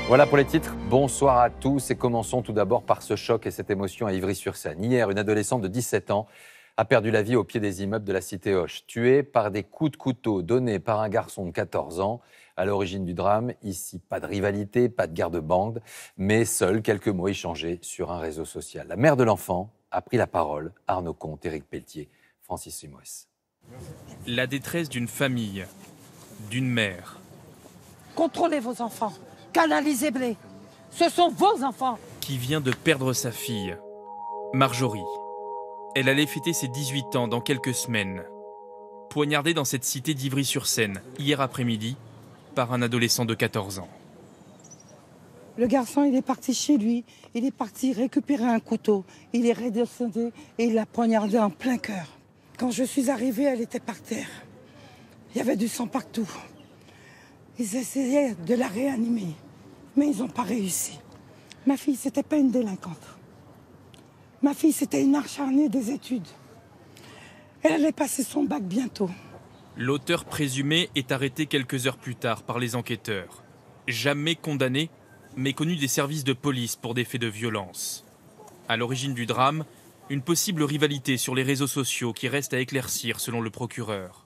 Voilà pour les titres. Bonsoir à tous et commençons tout d'abord par ce choc et cette émotion à Ivry-sur-Seine. Hier, une adolescente de 17 ans a perdu la vie au pied des immeubles de la cité Hoche, tuée par des coups de couteau donnés par un garçon de 14 ans. À l'origine du drame, ici, pas de rivalité, pas de guerre de bande, mais seuls quelques mots échangés sur un réseau social. La mère de l'enfant a pris la parole. Arnaud Comte, Éric Pelletier, Francis Simoes. La détresse d'une famille, d'une mère. Contrôlez vos enfants, canalisez-les. Ce sont vos enfants. Qui vient de perdre sa fille, Marjorie. Elle allait fêter ses 18 ans dans quelques semaines. Poignardée dans cette cité d'Ivry-sur-Seine, hier après-midi, par un adolescent de 14 ans. Le garçon, il est parti chez lui, il est parti récupérer un couteau. Il est redescendu et il l'a poignardé en plein cœur. Quand je suis arrivée, elle était par terre. Il y avait du sang partout. Ils essayaient de la réanimer, mais ils n'ont pas réussi. Ma fille, c'était pas une délinquante. Ma fille, c'était une acharnée des études. Elle allait passer son bac bientôt. L'auteur présumé est arrêté quelques heures plus tard par les enquêteurs. Jamais condamné, mais connu des services de police pour des faits de violence. À l'origine du drame, une possible rivalité sur les réseaux sociaux qui reste à éclaircir selon le procureur.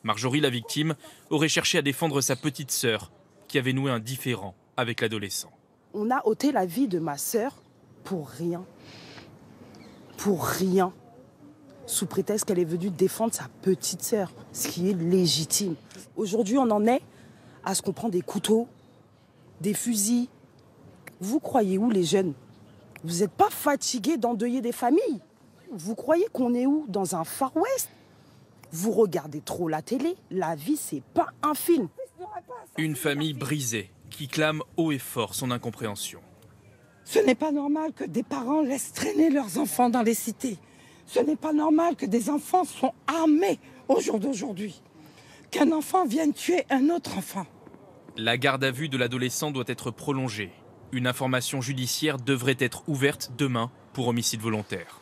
Marjorie, la victime, aurait cherché à défendre sa petite sœur, qui avait noué un différend avec l'adolescent. On a ôté la vie de ma sœur pour rien. Pour rien. Sous prétexte qu'elle est venue défendre sa petite sœur, ce qui est légitime. Aujourd'hui, on en est à ce qu'on prend des couteaux, des fusils. Vous croyez où, les jeunes? Vous n'êtes pas fatigués d'endeuiller des familles? Vous croyez qu'on est où? Dans un Far West? Vous regardez trop la télé. La vie, c'est pas un film. Une famille brisée qui clame haut et fort son incompréhension. Ce n'est pas normal que des parents laissent traîner leurs enfants dans les cités. Ce n'est pas normal que des enfants soient armés au jour d'aujourd'hui. Qu'un enfant vienne tuer un autre enfant. La garde à vue de l'adolescent doit être prolongée. Une information judiciaire devrait être ouverte demain pour homicide volontaire.